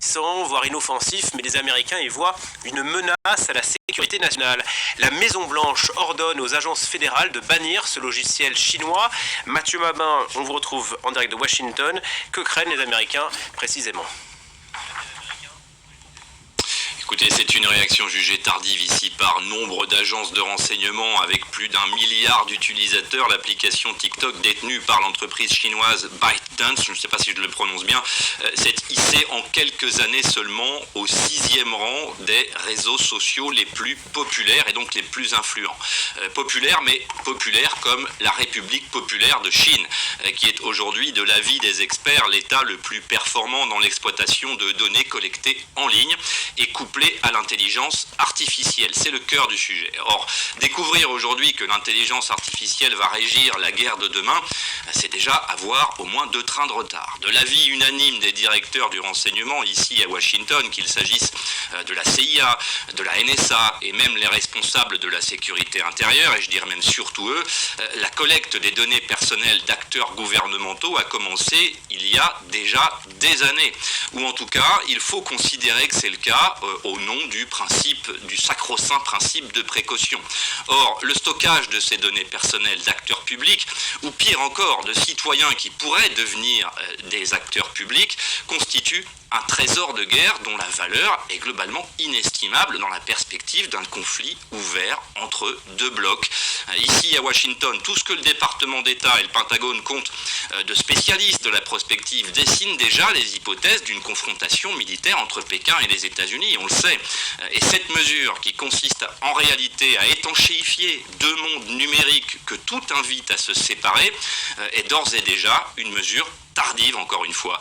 puissant, voire inoffensif, mais les Américains y voient une menace à la sécurité nationale. La Maison-Blanche ordonne aux agences fédérales de bannir ce logiciel chinois. Mathieu Mabin, on vous retrouve en direct de Washington. Que craignent les Américains précisément ? Écoutez, c'est une réaction jugée tardive ici par nombre d'agences de renseignement avec plus d'1 milliard d'utilisateurs. L'application TikTok détenue par l'entreprise chinoise ByteDance, je ne sais pas si je le prononce bien, s'est hissée en quelques années seulement au 6e rang des réseaux sociaux les plus populaires et donc les plus influents. Populaires, mais populaires comme la République populaire de Chine, qui est aujourd'hui, de l'avis des experts, l'État le plus performant dans l'exploitation de données collectées en ligne et couplées à l'intelligence artificielle. C'est le cœur du sujet. Or, découvrir aujourd'hui que l'intelligence artificielle va régir la guerre de demain, c'est déjà avoir au moins 2 trains de retard. De l'avis unanime des directeurs du renseignement ici à Washington, qu'il s'agisse de la CIA, de la NSA et même les responsables de la sécurité intérieure, et je dirais même surtout eux, la collecte des données personnelles d'acteurs gouvernementaux a commencé il y a déjà des années. Ou en tout cas, il faut considérer que c'est le cas au nom du sacro-saint principe de précaution. Or, le stockage de ces données personnelles d'acteurs publics, ou pire encore, de citoyens qui pourraient devenir des acteurs publics, constitue un trésor de guerre dont la valeur est globalement inestimable dans la perspective d'un conflit ouvert entre 2 blocs. Ici à Washington, tout ce que le département d'État et le Pentagone comptent de spécialistes de la prospective dessine déjà les hypothèses d'une confrontation militaire entre Pékin et les États-Unis, on le sait. Et cette mesure, qui consiste en réalité à étanchéifier 2 mondes numériques que tout invite à se séparer, est d'ores et déjà une mesure tardive, encore une fois.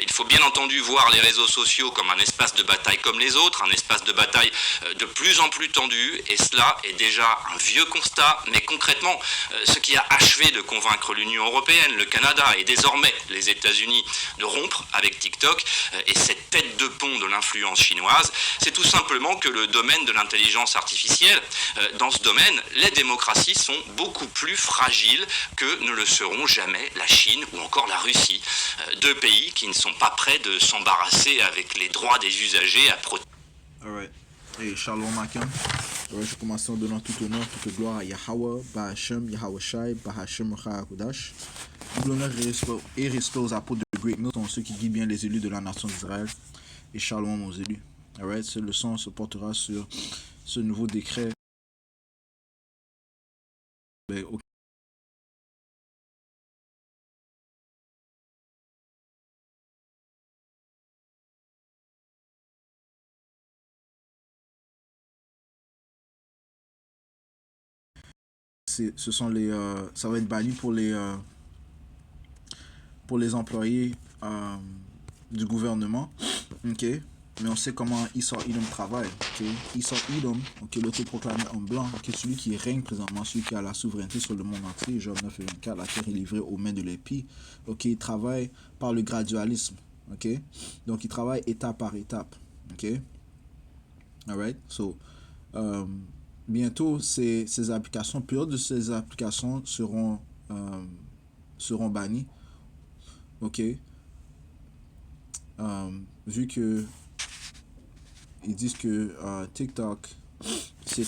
Il faut bien entendu voir les réseaux sociaux comme un espace de bataille comme les autres, un espace de bataille de plus en plus tendu, et cela est déjà un vieux constat, mais concrètement, ce qui a achevé de convaincre l'Union européenne, le Canada et désormais les États-Unis de rompre avec TikTok et cette tête de pont de l'influence chinoise, c'est tout simplement que le domaine de l'intelligence artificielle, dans ce domaine, les démocraties sont beaucoup plus fragiles que ne le seront jamais la Chine ou encore la Russie. 2 pays qui ne sont pas prêts de s'embarrasser avec les droits des usagers à protéger. Alright. Hey, Shalom Akim. Je commence en donnant tout honneur, toute gloire à Yahweh, Bahashem, Yahweh Shai, Bahashem Rahakodash. Tout l'honneur et respect aux apôtres de Great Milton, ceux qui guident bien les élus de la nation d'Israël. Et Shalom aux élus. Alright. Cette leçon se portera sur ce nouveau décret. Ce sont les, ça va être banni pour les employés du gouvernement, ok. Mais on sait comment Esau Edom travaille, ok. Esau Edom, ok, l'autoproclamé en blanc, ok, celui qui règne présentement, celui qui a la souveraineté sur le monde entier, Job 9 et 24, la terre est livrée aux mains de l'épie, ok. Il travaille par le gradualisme, ok. Donc il travaille étape par étape, ok. Alright, so bientôt, ces applications, plusieurs de ces applications seront bannies. Ok. Vu que ils disent que TikTok, c'est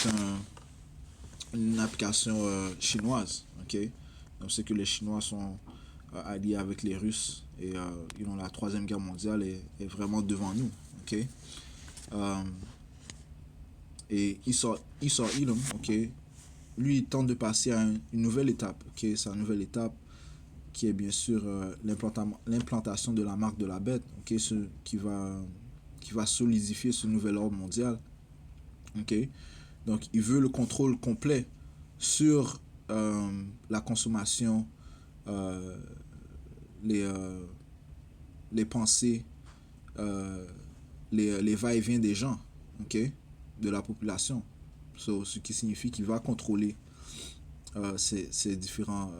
une application chinoise. Ok. Donc c'est que les Chinois sont alliés avec les Russes et la 3e guerre mondiale est vraiment devant nous. Ok. Et Esau Edom, ok, lui il tente de passer à une nouvelle étape, ok, c'est une nouvelle étape qui est bien sûr l'implantation de la marque de la bête, ok, qui va solidifier ce nouvel ordre mondial, ok. Donc il veut le contrôle complet sur la consommation, les pensées, les va-et-vient des gens, ok, de la population. Ce qui signifie qu'il va contrôler ces différents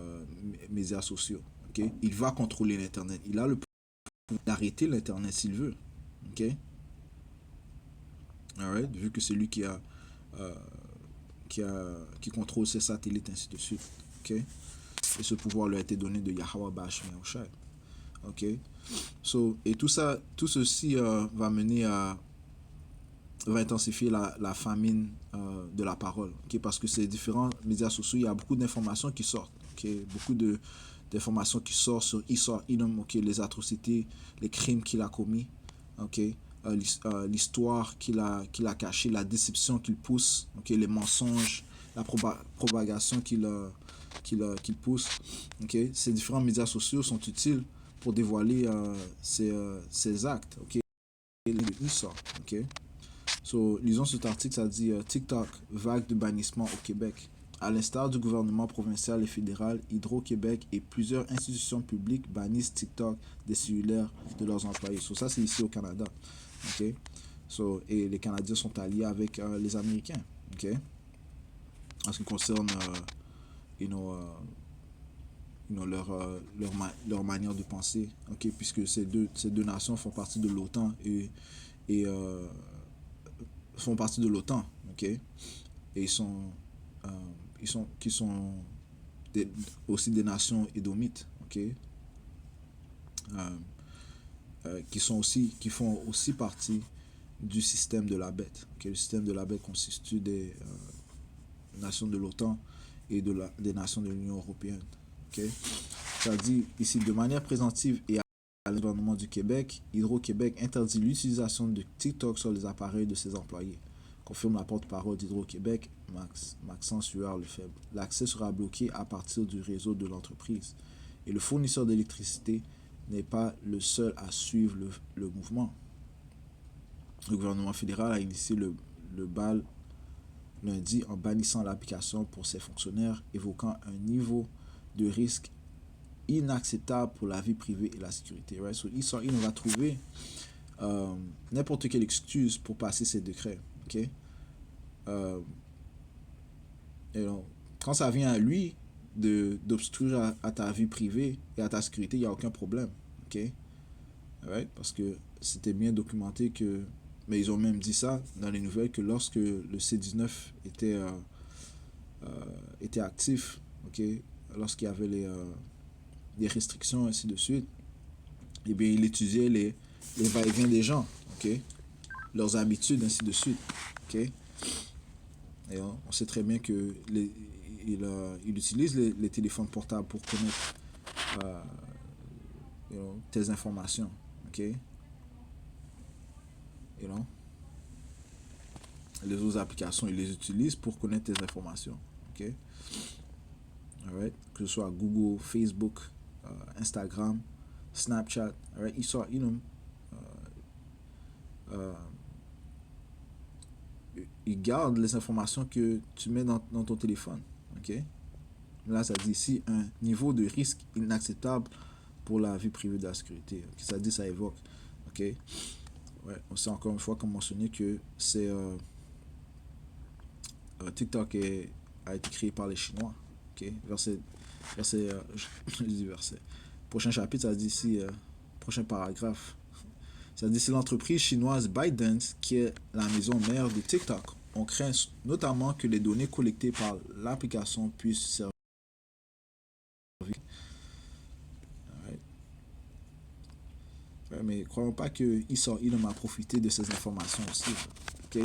médias sociaux. Okay? Il va contrôler l'Internet. Il a le pouvoir d'arrêter l'Internet s'il veut. Okay? Alright? Vu que c'est lui qui contrôle ses satellites, ainsi de suite. Okay? Et ce pouvoir lui a été donné de Yahweh Basham Yahushai. Okay? Et tout ça, tout ceci va mener à va intensifier la famine de la parole, ok? Parce que ces différents médias sociaux, il y a beaucoup d'informations qui sortent, ok? Beaucoup d'informations qui sortent sur Esau Edom, ok? Les atrocités, les crimes qu'il a commis, ok? L'histoire qu'il a cachée, la déception qu'il pousse, ok? Les mensonges, la propagation qu'il pousse, ok? Ces différents médias sociaux sont utiles pour dévoiler ces actes, ok? Et Esau, ok? Lisons cet article, ça dit TikTok, vague de bannissement au Québec. À l'instar du gouvernement provincial et fédéral, Hydro-Québec et plusieurs institutions publiques bannissent TikTok des cellulaires de leurs employés. Ça, c'est ici au Canada. Okay? Et les Canadiens sont alliés avec les Américains. Okay? En ce qui concerne leur manière de penser. Okay? Puisque ces deux nations font partie de l'OTAN et font partie de l'OTAN, ok, et qui sont aussi des nations édomites, ok, qui font aussi partie du système de la bête. Okay? Le système de la bête constitue des nations de l'OTAN et des nations de l'Union européenne. Okay? Ça dit ici, de manière préventive et à le gouvernement du Québec, Hydro-Québec interdit l'utilisation de TikTok sur les appareils de ses employés. Confirme la porte-parole d'Hydro-Québec, Maxence Huard-Lefebvre. L'accès sera bloqué à partir du réseau de l'entreprise. Et le fournisseur d'électricité n'est pas le seul à suivre le mouvement. Le gouvernement fédéral a initié le bal lundi en bannissant l'application pour ses fonctionnaires, évoquant un niveau de risque inacceptable pour la vie privée et la sécurité. Right? Il va trouver n'importe quelle excuse pour passer ces décrets. Okay? Quand ça vient à lui d'obstruire à ta vie privée et à ta sécurité, il n'y a aucun problème. Okay? Right? Parce que c'était bien documenté que, mais ils ont même dit ça dans les nouvelles, que lorsque le C-19 était actif, okay? Lorsqu'il y avait les restrictions, ainsi de suite, et bien, il étudiait les va-et-vient des gens, okay? Leurs habitudes, ainsi de suite. Okay? Et on sait très bien que il utilise les téléphones portables pour connaître tes informations. Okay? Les autres applications, il les utilise pour connaître tes informations. Okay? Alright? Que ce soit Google, Facebook, Instagram, Snapchat. Alright? Il garde les informations que tu mets dans ton téléphone. Okay? Là, ça dit ici un niveau de risque inacceptable pour la vie privée de la sécurité. Okay? Ça dit, ça évoque. Okay? Ouais, on sait encore une fois, comme mentionné, que c'est TikTok a été créé par les Chinois. Okay? Je dis verset. Prochain chapitre, ça dit ici, prochain paragraphe. Ça dit, c'est l'entreprise chinoise ByteDance qui est la maison mère de TikTok. On craint notamment que les données collectées par l'application puissent servir. Right. Ouais, mais croyons pas que Esau Edom a profité de ces informations aussi. Ok?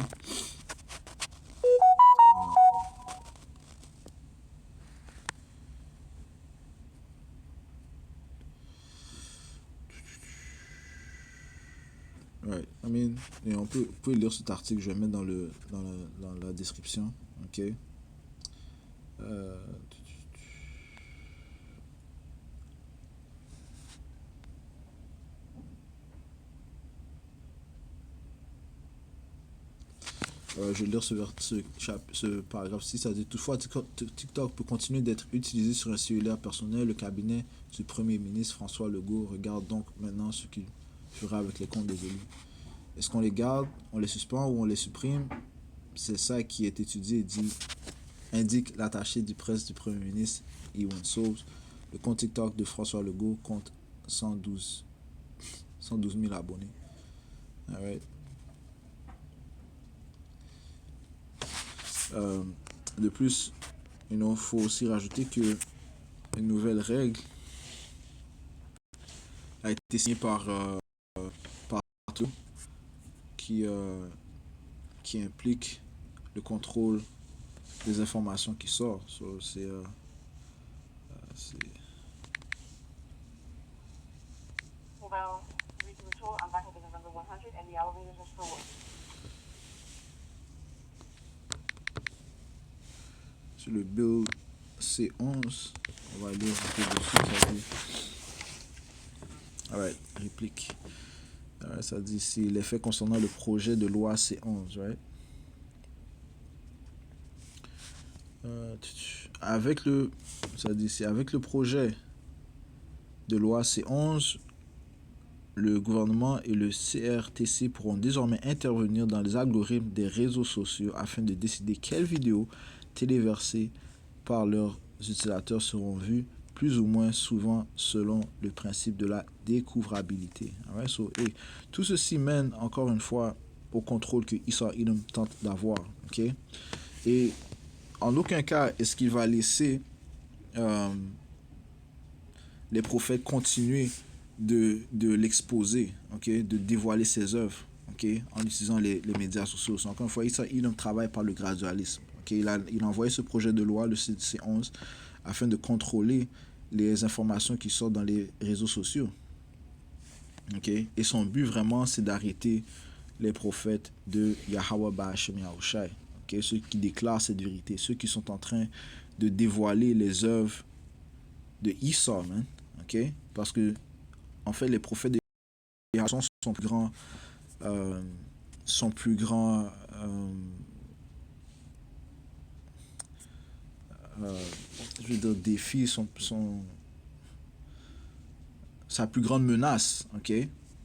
Right. I mean, vous pouvez lire cet article, je vais mettre dans la description. Ok. Je vais lire ce paragraphe-ci. Ça dit toutefois, TikTok peut continuer d'être utilisé sur un cellulaire personnel. Le cabinet du Premier ministre François Legault regarde donc maintenant ce qu'il fera avec les comptes des élus. Est-ce qu'on les garde, on les suspend ou on les supprime? C'est ça qui est étudié, indique l'attaché du presse du Premier ministre Ewan Sauve. Le compte TikTok de François Legault compte 112 000 abonnés. Alright. De plus, il faut aussi rajouter que une nouvelle règle a été signé par tout qui implique le contrôle des informations qui sortent. So, c'est- Mobile regional tour, I'm back at business number 100 and the elevators are still working. sur le bill C11, on va lire un peu dessus. Ça dit, alright, réplique. Alright, ça dit ici les faits concernant le projet de loi C11, right? Ça dit ici, avec le projet de loi C11, le gouvernement et le CRTC pourront désormais intervenir dans les algorithmes des réseaux sociaux afin de décider quelles vidéos téléversées par leurs utilisateurs seront vues plus ou moins souvent selon le principe de la découvrabilité. Alright, so, et tout ceci mène encore une fois au contrôle que Esau Edom tente d'avoir. Okay? Et en aucun cas est-ce qu'il va laisser les prophètes continuer de l'exposer, okay? De dévoiler ses œuvres, okay? En utilisant les médias sociaux. Encore une fois, Esau Edom travaille par le gradualisme. Okay? Il a envoyé ce projet de loi, le C11, afin de contrôler les informations qui sortent dans les réseaux sociaux. Okay? Et son but vraiment, c'est d'arrêter les prophètes de Yahweh Ba'ashem Yahushai. Okay? Ceux qui déclarent cette vérité, ceux qui sont en train de dévoiler les œuvres de Esau, man. Okay? Parce que, en fait, les prophètes de Yahweh sont plus grands, je veux dire, défis, sa plus grande menace, ok?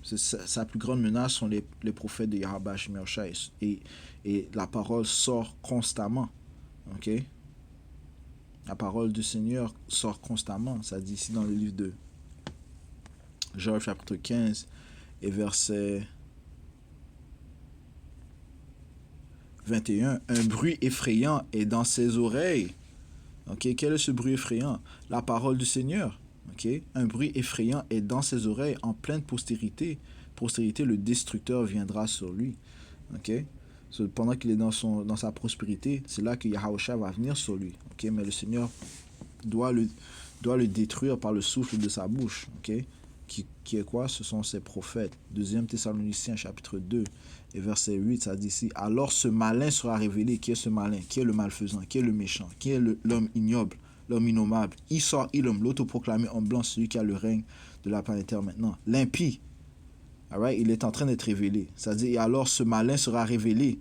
Sa plus grande menace sont les prophètes de Yahweh Shemeshai. Et la parole sort constamment, ok? La parole du Seigneur sort constamment. Ça dit ici dans le livre de Job chapitre 15 et verset 21. Un bruit effrayant est dans ses oreilles. Ok, quel est ce bruit effrayant? La parole du Seigneur. Ok, un bruit effrayant est dans ses oreilles en pleine postérité. Postérité, le destructeur viendra sur lui. Ok, so, pendant qu'il est dans sa prospérité, c'est là que Yahushua va venir sur lui. Ok, mais le Seigneur doit le détruire par le souffle de sa bouche. Ok, qui est quoi? Ce sont ses prophètes. 2 Thessaloniciens chapitre 2 et verset 8, ça dit ici, alors ce malin sera révélé. Qui est ce malin? Qui est le malfaisant? Qui est le méchant? Qui est l'homme ignoble? L'homme innommable? Esau Edom, l'autoproclamé en blanc, celui qui a le règne de la planétaire maintenant. L'impie, right? Il est en train d'être révélé. C'est-à-dire, et alors ce malin sera révélé,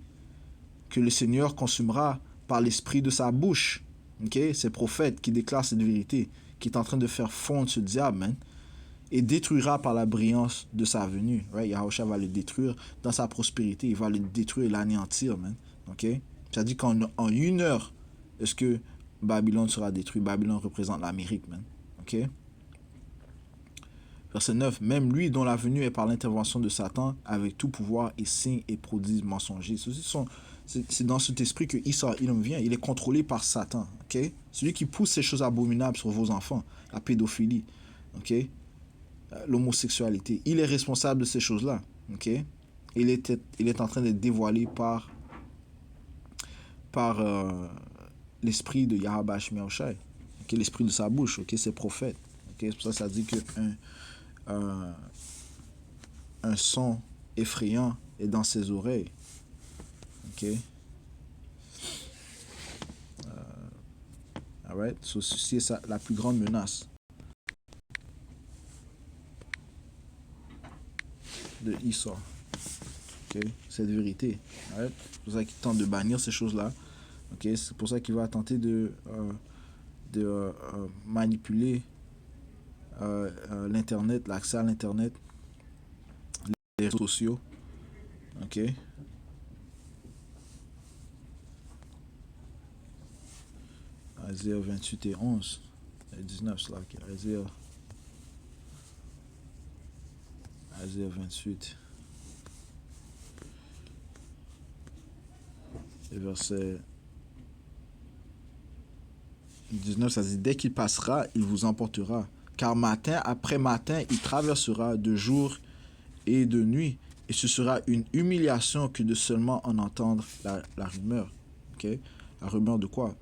que le Seigneur consumera par l'esprit de sa bouche. Okay? Ces prophètes qui déclarent cette vérité, qui est en train de faire fondre ce diable, man, et détruira par la brillance de sa venue. Right? Yahushua va le détruire dans sa prospérité. Il va le détruire et l'anéantir, man. Okay? C'est-à-dire qu'en 1 heure, est-ce que Babylone sera détruit? Babylone représente l'Amérique, man. Okay? Verset 9. Même lui dont la venue est par l'intervention de Satan, avec tout pouvoir et signes et prodiges mensongers. C'est dans cet esprit que Esau Edom vient. Il est contrôlé par Satan. Okay? Celui qui pousse ces choses abominables sur vos enfants. La pédophilie. Okay? L'homosexualité. Il est responsable de ces choses-là. Okay? Il est en train d'être dévoilé par l'esprit de Yahweh Shemeshai. Okay? L'esprit de sa bouche. Okay? Ses prophètes. Okay? C'est pour ça que ça dit qu'un son effrayant est dans ses oreilles. Okay? Alright? So, ceci est la plus grande menace de Esau. Okay? Cette vérité. Right? C'est pour ça qu'il tente de bannir ces choses-là. Okay? C'est pour ça qu'il va tenter de manipuler l'Internet, l'accès à l'Internet, les réseaux sociaux. Ok? Isaiah 28 et 11. Et 19, c'est là. Okay. Isaiah 28. Et verset 19, ça dit, dès qu'il passera, il vous emportera, car matin après matin, il traversera de jour et de nuit, et ce sera une humiliation que de seulement en entendre la rumeur. Okay? La rumeur de quoi?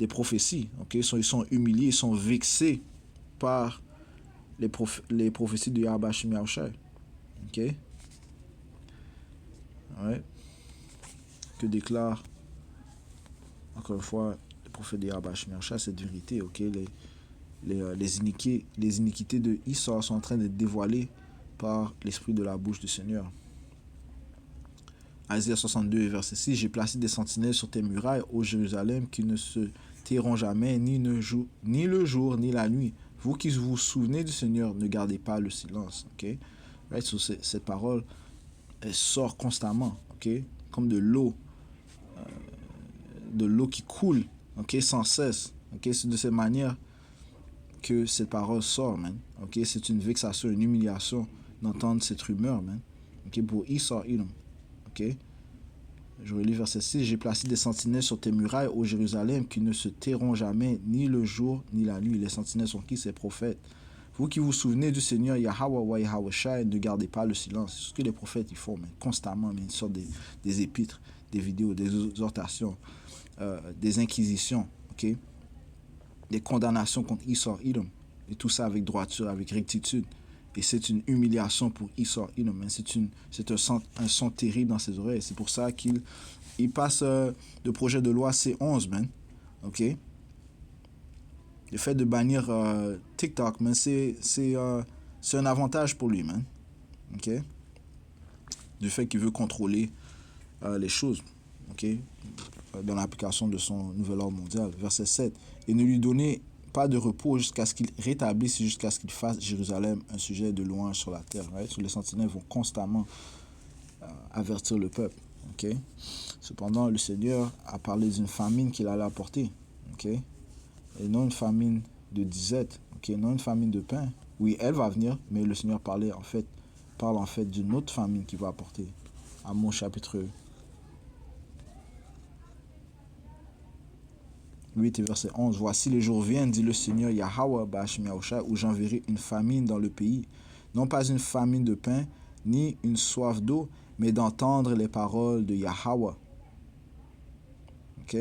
Des prophéties. Okay? Ils sont humiliés, ils sont vexés par les prophéties de Yahweh Shem Yahushai. Ok? Ouais. Que déclare, encore une fois, le prophète de Yahweh Shem Yahushai, cette vérité. Ok? Les iniquités de Issa sont en train d'être dévoilées par l'esprit de la bouche du Seigneur. Isaïe 62, verset 6, j'ai placé des sentinelles sur tes murailles, ô Jérusalem, qui ne se tairont jamais, ni le jour, ni la nuit. Vous qui vous souvenez du Seigneur, ne gardez pas le silence. Okay? Right? So, cette parole, elle sort constamment, okay? Comme de l'eau qui coule, okay? Sans cesse. Okay? C'est de cette manière que cette parole sort, man. Okay? C'est une vexation, une humiliation d'entendre cette rumeur, man. Okay? Pour Issa Edom. Okay? Je relis verset 6. J'ai placé des sentinelles sur tes murailles, ô Jérusalem, qui ne se tairont jamais, ni le jour, ni la nuit. Les sentinelles sont qui? Ces prophètes. Vous qui vous souvenez du Seigneur Yahweh wa Yahweh Shai, ne gardez pas le silence. C'est ce que les prophètes ils font, mais constamment, mais ils sortent des épîtres, des vidéos, des exhortations, des inquisitions, okay? Des condamnations contre Issa Edom. Et tout ça avec droiture, avec rectitude. Et c'est une humiliation pour Issa Edom. C'est un son terrible dans ses oreilles. C'est pour ça qu'il passe le projet de loi C11, man. OK? Le fait de bannir TikTok, man, c'est un avantage pour lui, man. OK? Du fait qu'il veut contrôler les choses. OK? Dans l'application de son nouvel ordre mondial. Verset 7. Et ne lui donnez pas de repos jusqu'à ce qu'il rétablisse, jusqu'à ce qu'il fasse Jérusalem un sujet de louange sur la terre. Right? So, les sentinelles vont constamment avertir le peuple. Okay? Cependant, le Seigneur a parlé d'une famine qu'il allait apporter. Okay? Et non une famine de disette, okay? Non une famine de pain. Oui, elle va venir, mais le Seigneur parle en fait d'une autre famine qu'il va apporter. Amos chapitre 8 et verset 11. Voici les jours viennent, dit le Seigneur Yahweh Ba'ashem Yahushai, où j'enverrai une famine dans le pays. Non pas une famine de pain, ni une soif d'eau, mais d'entendre les paroles de Yahweh. Ok?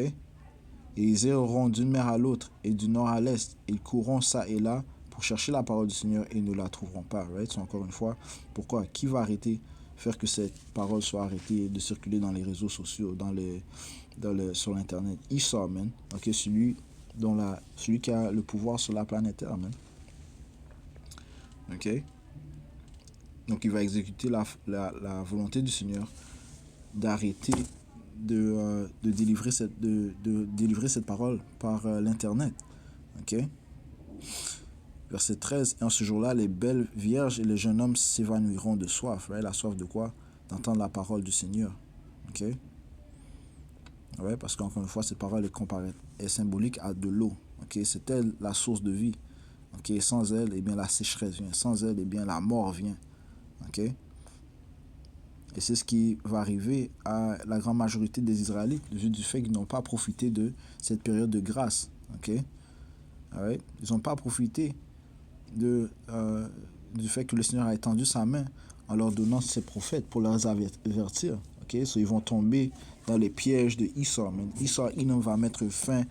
Et ils erreront d'une mer à l'autre et du nord à l'est. Ils courront ça et là pour chercher la parole du Seigneur et ne la trouveront pas. Right? So, encore une fois, pourquoi? Qui va faire que cette parole soit arrêtée de circuler dans les réseaux sociaux, sur l'internet? Issa, man. Okay, celui qui a le pouvoir sur la planète Terre, man. Ok? Donc il va exécuter la volonté du Seigneur d'arrêter de délivrer cette parole par l'internet. Ok? Verset 13. Et en ce jour-là, les belles vierges et les jeunes hommes s'évanouiront de soif. Right? La soif de quoi? D'entendre la parole du Seigneur. Ok? Ouais, parce qu'encore une fois, cette parole est symbolique à de l'eau. Okay? C'est elle la source de vie. Okay? Sans elle, eh bien, la sécheresse vient. Sans elle, eh bien, la mort vient. Okay? Et c'est ce qui va arriver à la grande majorité des Israélites, du fait qu'ils n'ont pas profité de cette période de grâce. Okay? Right? Ils n'ont pas profité du fait que le Seigneur a étendu sa main en leur donnant ses prophètes pour leur avertir. Okay? So, ils vont tomber dans les pièges de Issa. Issa va mettre fin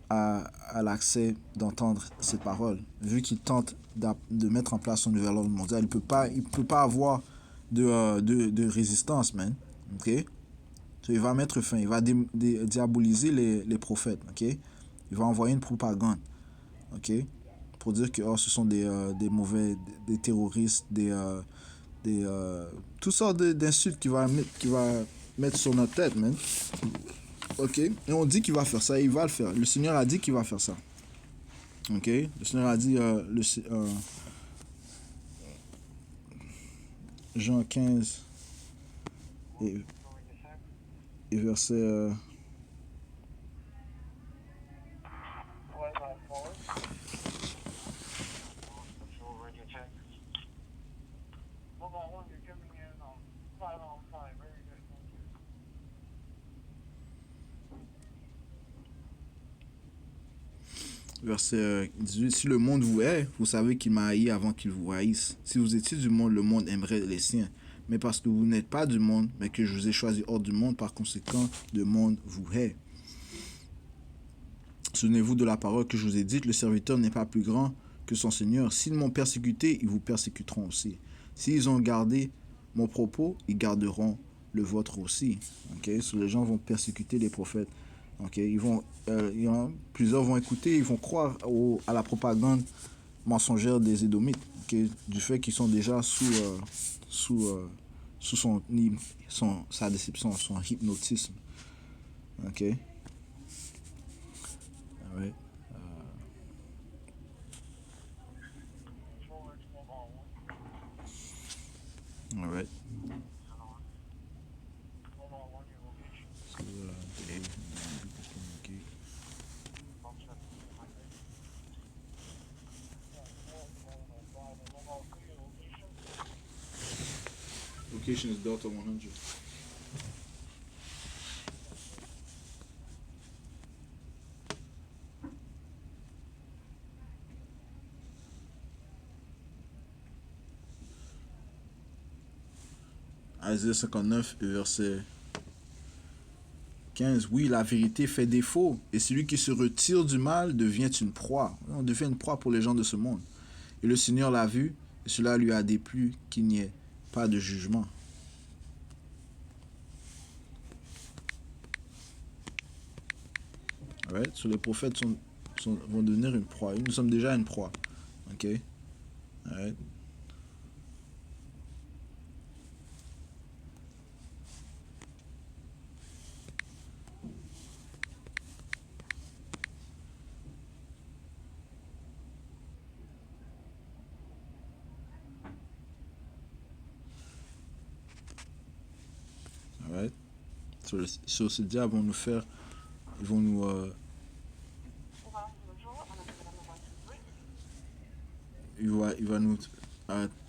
à l'accès d'entendre cette parole. Vu qu'il tente de mettre en place son nouvel ordre mondial, il peut pas avoir de résistance, man. Okay? So, il va mettre fin. Il va diaboliser les prophètes. Okay? Il va envoyer une propagande. Okay? Pour dire que ce sont des mauvais, des terroristes, toutes sortes d'insultes qu'il va mettre sur notre tête, man. Ok? Et on dit qu'il va faire ça, et il va le faire. Le Seigneur a dit qu'il va faire ça. Ok? Le Seigneur a dit, Jean 15 et verset... Verset 18. Si le monde vous hait, vous savez qu'il m'a haï avant qu'il vous haïsse. Si vous étiez du monde, le monde aimerait les siens. Mais parce que vous n'êtes pas du monde, mais que je vous ai choisi hors du monde, par conséquent, le monde vous hait. Souvenez-vous de la parole que je vous ai dite, le serviteur n'est pas plus grand que son Seigneur. S'ils m'ont persécuté, ils vous persécuteront aussi. S'ils ont gardé mon propos, ils garderont le vôtre aussi. Okay? So, les gens vont persécuter les prophètes. Okay? Plusieurs vont écouter, ils vont croire à la propagande mensongère des Édomites, okay? Du fait qu'ils sont déjà sous sa déception, son hypnotisme. Ok? Alright. Alright. Location is Delta 100. Isaïe 59, verset 15. Oui, la vérité fait défaut, et celui qui se retire du mal devient une proie. On devient une proie pour les gens de ce monde. Et le Seigneur l'a vu, et cela lui a déplu qu'il n'y ait pas de jugement. Alright, so les prophètes vont devenir une proie. Nous sommes déjà une proie. Ok? Alright. Alright. So ces diables vont nous faire. Ils vont nous. Il va nous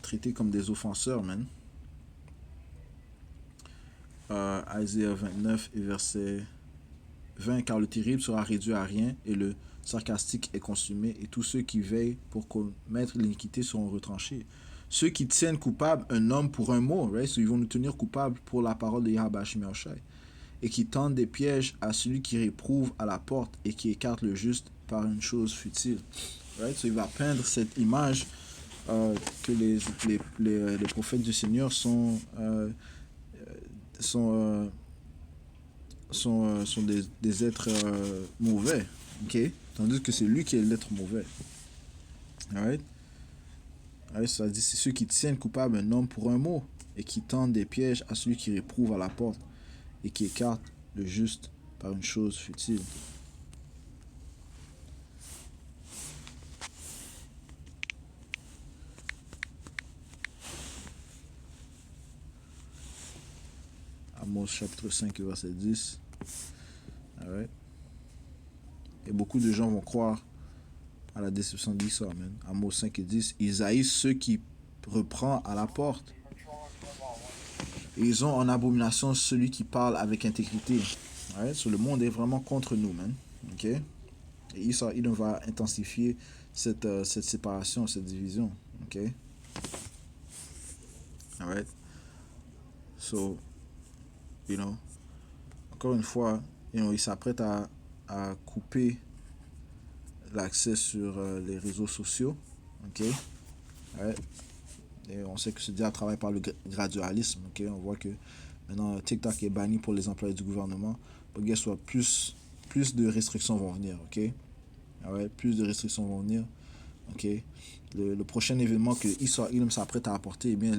traiter comme des offenseurs, man. Isaïe 29 et verset 20. Car le terrible sera réduit à rien et le sarcastique est consumé, et tous ceux qui veillent pour commettre l'iniquité seront retranchés. Ceux qui tiennent coupable un homme pour un mot, right? So, ils vont nous tenir coupables pour la parole de Yahweh Shai, et qui tendent des pièges à celui qui réprouve à la porte et qui écarte le juste par une chose futile. Right? So, il va peindre cette image que les prophètes du Seigneur sont des êtres mauvais, ok? Tandis que c'est lui qui est l'être mauvais. Alright? Alright, ça dit, c'est ceux qui tiennent coupable un homme pour un mot et qui tendent des pièges à celui qui réprouve à la porte et qui écarte le juste par une chose futile. Amos chapitre 5 verset 10. Alright. Et beaucoup de gens vont croire à la déception d'Issa, man. Amos 5 et 10. Ils haïssent ceux qui reprend à la porte. Et ils ont en abomination celui qui parle avec intégrité. Alright. So, le monde est vraiment contre nous, man. Ok. Et Issa, il va intensifier cette séparation, cette division. Ok. Alright. So, encore une fois, il s'apprête à couper l'accès sur les réseaux sociaux. Ok. Ouais. Et on sait que ce diable travaille par le gradualisme. Ok. On voit que maintenant TikTok est banni pour les employés du gouvernement. But guess what? Plus de restrictions vont venir. Ok. Ouais. Plus de restrictions vont venir. Ok. Le prochain événement que Issa Ilm s'apprête à apporter, eh bien,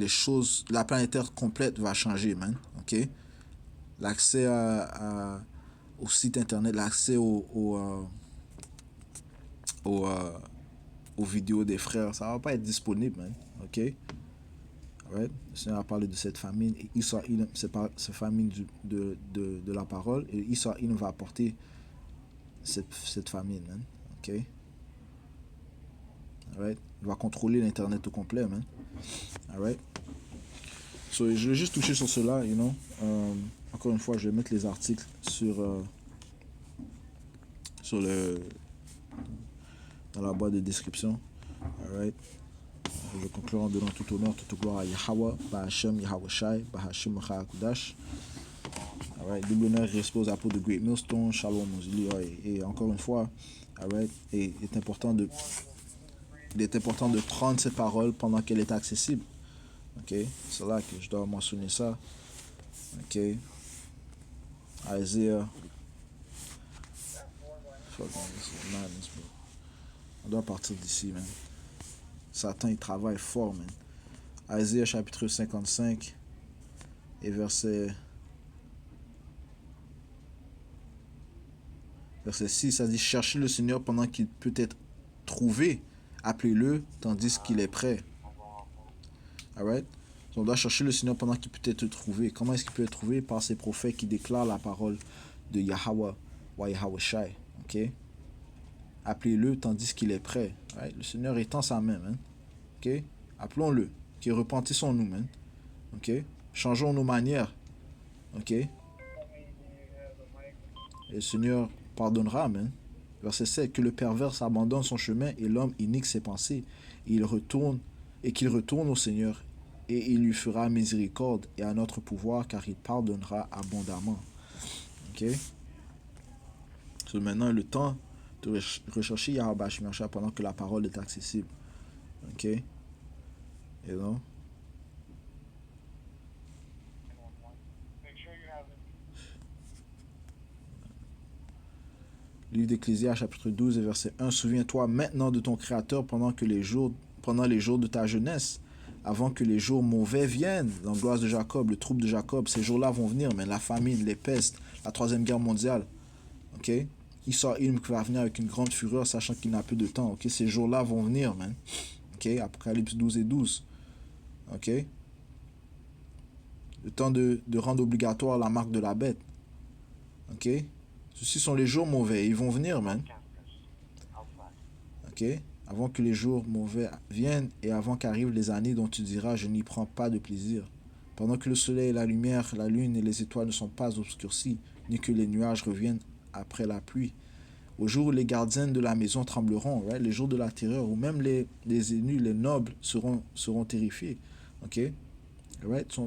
la planète Terre complète va changer, man. Ok. L'accès au site internet, l'accès aux vidéos des frères, ça va pas être disponible, man. Ok? Ouais. Le Seigneur a parlé de cette famine, et Issa Ilm, c'est famine de la parole, et Issa Ilm va apporter cette famine, man. Ok? Alright? Il va contrôler l'internet au complet, man. Alright? So, je vais juste toucher sur cela, encore une fois, je vais mettre les articles sur dans la boîte de description. Alright. Je vais conclure en donnant tout honneur, toute gloire à Yahweh, Bahashem, Yahweh Shai, Bahashem, Kudash. Alright. Double honneur expose à peau de Great Millstone, Shalom Mozili. Et encore une fois, alright. Et il est important de prendre ces paroles pendant qu'elle est accessible. Ok. C'est là que je dois mentionner ça. Ok. Isaiah. Fuck man, this is madness, bro. On doit partir d'ici, man. Satan, il travaille fort, man. Isaiah chapitre 55 et verset 6, ça dit: cherchez le Seigneur pendant qu'il peut être trouvé. Appelez-le tandis qu'il est prêt. Alright? On doit chercher le Seigneur pendant qu'il peut être trouvé. Comment est-ce qu'il peut être trouvé? Par ces prophètes qui déclarent la parole de Yahweh, ou Yahweh Shai. Ok? Appelez-le tandis qu'il est prêt. Right? Le Seigneur étend sa main, man. Ok? Appelons-le. Ok? Repentissons-nous, man. Ok? Changeons nos manières. Ok? Et le Seigneur pardonnera, man. Verset 7, que le pervers abandonne son chemin et l'homme inique ses pensées. Et qu'il retourne au Seigneur, et il lui fera miséricorde et à notre pouvoir, car il pardonnera abondamment. Ok? So, maintenant, le temps de rechercher Yahweh Shai pendant que la parole est accessible. Ok? Et donc, livre d'Ecclésias, chapitre 12, verset 1. Souviens-toi maintenant de ton Créateur pendant les jours de ta jeunesse, avant que les jours mauvais viennent, l'angoisse de Jacob, le trouble de Jacob. Ces jours-là vont venir, mais la famine, les pestes, la troisième guerre mondiale. Ok? Esau Edom qui va venir avec une grande fureur, sachant qu'il n'a plus de temps. Ok? Ces jours-là vont venir, man. Ok? Apocalypse 12 et 12. Ok? Le temps de rendre obligatoire la marque de la bête. Ok? Ceux-ci sont les jours mauvais. Ils vont venir, man. Ok? Avant que les jours mauvais viennent et avant qu'arrivent les années dont tu diras: je n'y prends pas de plaisir. Pendant que le soleil et la lumière, la lune et les étoiles ne sont pas obscurcis, ni que les nuages reviennent après la pluie. Au jour où les gardiens de la maison trembleront, right? Les jours de la terreur, où même les ennemis, les nobles seront terrifiés. Ok? Right?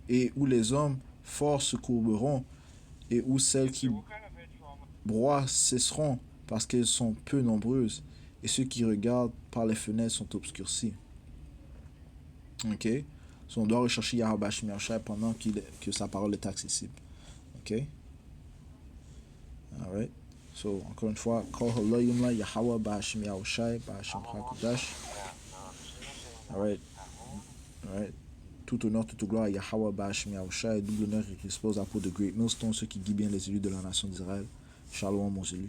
Et où les hommes forts se courberont, et où celles qui broient cesseront, parce qu'elles sont peu nombreuses, et ceux qui regardent par les fenêtres sont obscurcis. Ok? So, on doit rechercher Yahweh Shai pendant que sa parole est accessible. Ok? Alright. So, encore une fois, Kol Haloyimla Yahweh Bahashim Yahweh Shai Bahashim Hakudash. Alright. Alright. Tout honneur, toute gloire à Yahweh Bahashim Yahweh Shai. Double honneur qui expose à peau de Great Millstone, ceux qui guident bien les élus de la nation d'Israël. Shalom, mon élu.